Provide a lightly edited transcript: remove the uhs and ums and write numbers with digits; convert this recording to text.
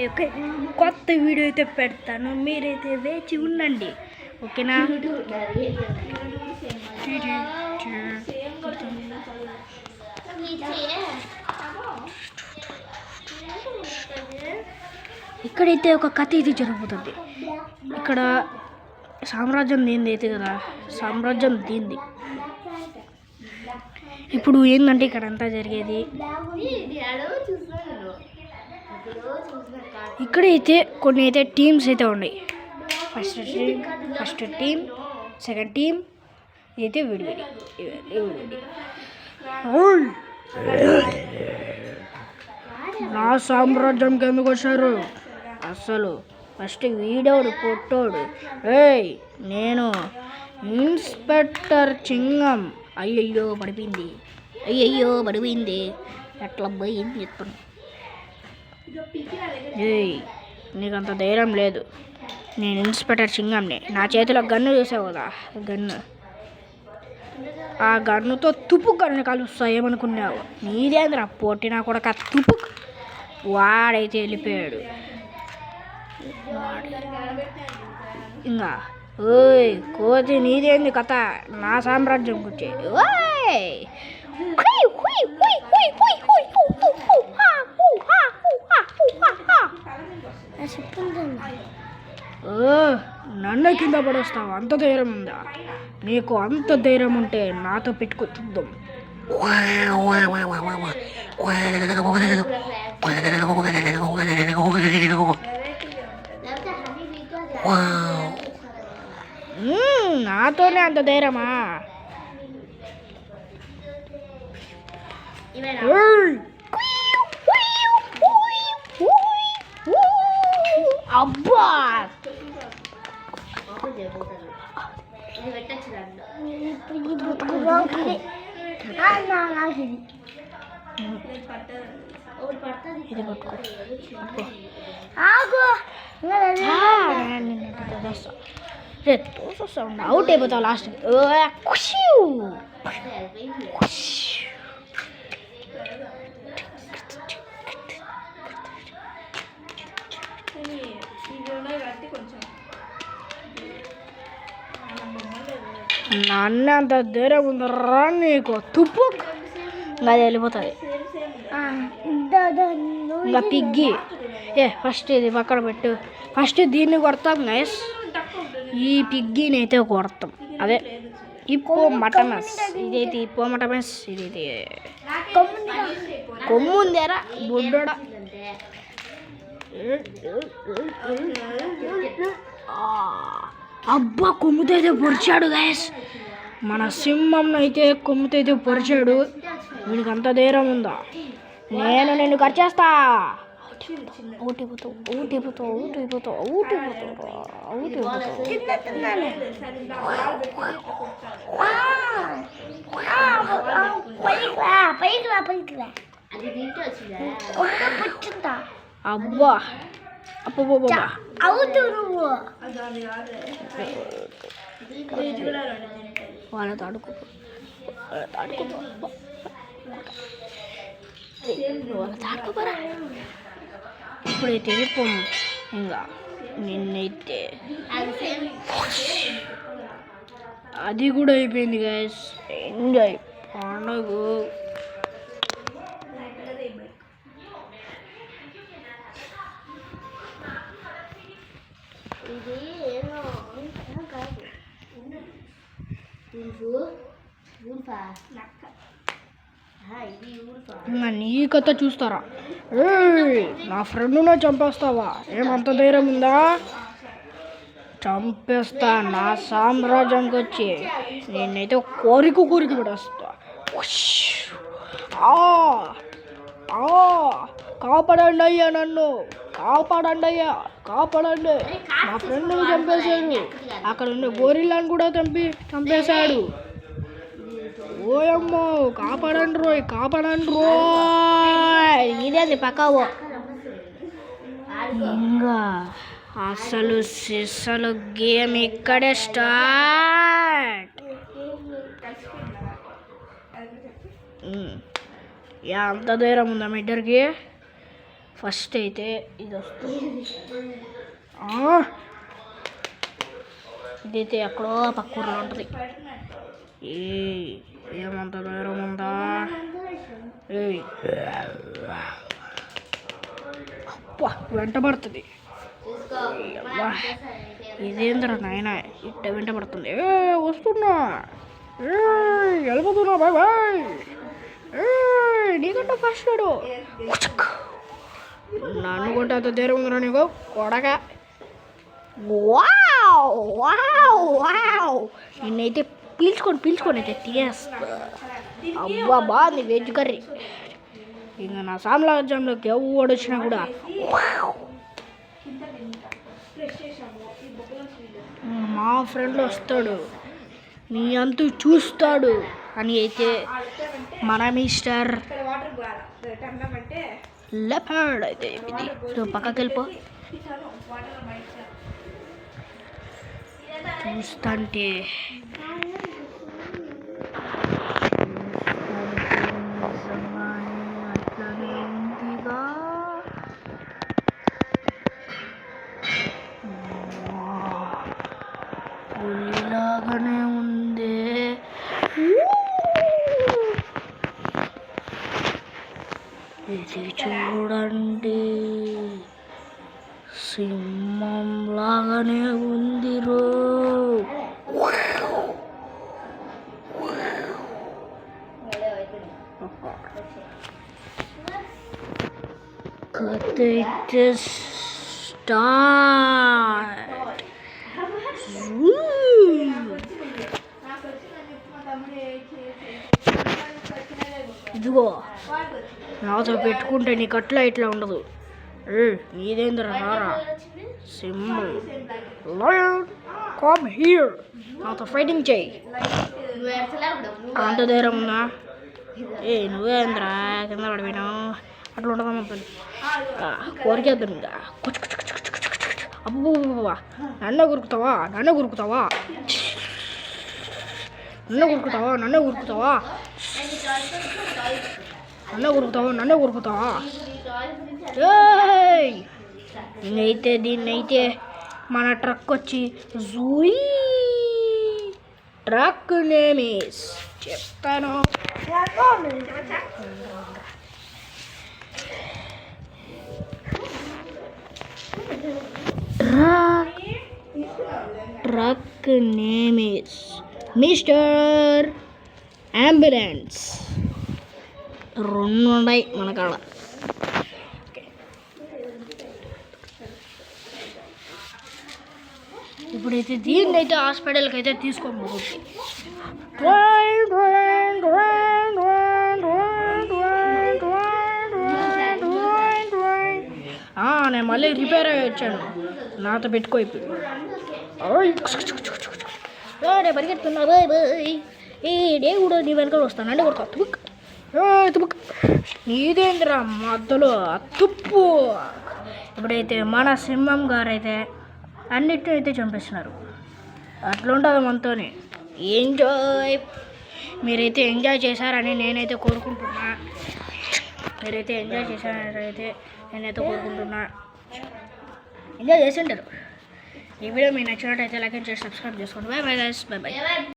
Okay, కొత్త video అయితే పెడతాను, మీరైతే వేచి ఉండండి, ఓకేనా? ఇక్కడైతే ఒక కథ ఇది జరుగుతుంది. ఇక్కడ సామ్రాజ్యం దీనిది అయితే కదా, సామ్రాజ్యం దీనిది. ఇప్పుడు ఏంటంటే ఇక్కడ అంతా జరిగేది, ఇక్కడైతే కొన్ని అయితే టీమ్స్ అయితే ఉన్నాయి. ఫస్ట్ టీం, సెకండ్ టీం, ఇదైతే విడివిడి. నా సామ్రాజ్యంకి ఎందుకు వచ్చారు అసలు? ఫస్ట్ వీడోడు పొట్టోడు, ఏయ్ నేను ఇన్స్పెక్టర్ చింగం. అయ్యయ్యో పడిపోయింది, ఎట్లా పోయింది చెప్తాను. ఏయ్ నీకు అంత ధైర్యం లేదు, నేను ఇన్స్పెక్టర్ చింగంని. నా చేతిలో గన్ను చూసావు కదా, గన్ను, ఆ గన్నుతో తుప్పు గన్ను కలుస్తా ఏమనుకున్నావు? నీదేంద్రా పొట్టినా కొడక తుప్పు. వాడైతే వెళ్ళిపోయాడు. ఇంకా ఓయ్ కోతి నీదేంది కథ, నా సామ్రాజ్యం కూర్చే. నన్ను కింద పడేస్తావు, అంత ధైర్యం ఉందా నీకు? అంత ధైర్యం ఉంటే నాతో పెట్టుకో చూద్దాం. నాతోనే అంత ధైర్యమా? అబ్బా అవుట్ అయిపోతావు లాస్ట్. నన్ను అంత ధైర్యం ఉందరా నీకు? తుప్పు అది వెళ్ళిపోతుంది. ఇంకా పిగ్గి, ఫస్ట్ ఇది పక్కన పెట్టు, ఫస్ట్ దీన్ని కొడతాం గైస్. ఈ పిగ్గిని అయితే కొడతాం, అదే ఇప్పో మటమస్. ఇదైతే ఇప్పో మటమస్, ఇదైతే కొమ్ముందేరా బుడ్డోడ. అబ్బా కొమ్ముతో అయితే పొడిచాడు గైస్, మన సింహం అయితే కొమ్ముతో అయితే పొడిచాడు. వీడికి అంత ధైర్యం ఉందా? నేను నిన్ను కరిచేస్తా. అబ్బా వాళ్ళతో ఆడుకోపోరా. ఇప్పుడైతే ఇంకా నిన్నైతే అది కూడా అయిపోయింది గైస్. ఎంజాయ్ పండుగ. నీ కథ చూస్తారా? నా ఫ్రెండ్నే చంపేస్తావా? ఏమంత ధైర్యం ఉందా? చంపేస్తా, నా సామ్రాజ్యానికి వచ్చి నేనైతే కోరిక పడేస్తా. కాపాడండి అయ్యా, నన్ను కాపాడండి. నా ఫ్రెండ్ని చంపేశాడు, అక్కడ ఉండే గోరిల్లాని కూడా చంపేశాడు. ఓయమ్మో కాపాడండి రోయ్. ఇదేది పక్కవో. ఇంకా అసలు గేమ్ ఇక్కడే స్టార్ట్. అంత ధైర్యం ఉందా మీ ఇద్దరికి? ఫస్ట్ అయితే ఇది వస్తుంది. ఇదైతే ఎక్కడో పక్క ఊర్లో ఉంటుంది. ఏమంత దూరం ఉందా? వెంట పడుతుంది. ఇదేంద్రా నాయన ఇట్ట వెంట పడుతుంది. వస్తున్నా, వెళ్ళిపోతున్నా, బాయ్ బాయ్. నీకంటే ఫస్ట్ వాడు నన్ను కొంటే అంత దూరం ఉందిరా నీకు కొడక. నిన్నైతే పీల్చుకొని అయితే తినేస్తా. అవ్వా బాగుంది వెజ్ కర్రీ. ఇంకా నా సామ్రాజ్యంలోకి ఎవడు వచ్చినా కూడా మా ఫ్రెండ్ వస్తాడు, నీ అంతు చూస్తాడు అని అయితే మన మిస్టర్ లెపర్డ్ అయితే ఇది పక్కకి వెళ్ళిపో. చూస్తాంటే అట్లానే ఉందిగా. పులిలాగానే ఉంది. ఇది చూడండి, సింహం లాగానే ఉంది రో. కథ అయితే స్టార్ట్. ఇదిగో నాతో పెట్టుకుంటే నీకు అట్లా ఇట్లా ఉండదు. నీదేంద్ర రారా సింహం, కమ్ హియర్, నాతో ఫైటింగ్ చేయి. అంత ధైర్యం ఉందా? నువ్వేంద్రా కింద పడిపోయినావు? అట్లా ఉండదమ్మా పని. కోరికేద్దాం ఇంకా. అబ్బా నన్నే గురుకుతావా? నన్నే గురుకుతావా? దీన్నైతే మన ట్రక్ వచ్చి జూయి ట్రక్ నేమేస్ చెప్తాను. Truck names mister ambulance. రెండు ఉన్నాయి మన కాడ. ఇప్పుడైతే దీన్ని అయితే హాస్పిటల్కి అయితే తీసుకొని పోతుంది. నేను మళ్ళీ రిపేర్ అయ్యి వచ్చాను, నాతో పెట్టుకో. ఇప్పుడు నేను పరిగెత్తున్నా. Bye bye. దేవుడు నీ వెనకాల వస్తాను. అంటే కొడతా తుబుక్. నీదేంద్రా మధ్యలో తుప్పు. ఇప్పుడైతే మన సింహం గారు అయితే అన్నిటిని అయితే చంపేస్తున్నారు. అట్లా ఉంటుంది మనతోనే. ఎంజాయ్. మీరైతే ఎంజాయ్ చేశారని నేనైతే కోరుకుంటున్నా. ఎంజాయ్ చేసి ఉంటారు. ఈ వీడియో మీకు నచ్చినట్టయితే లైక్ అండ్ షేర్ సబ్స్క్రైబ్ చేసుకోండి. Bye bye guys. Bye bye.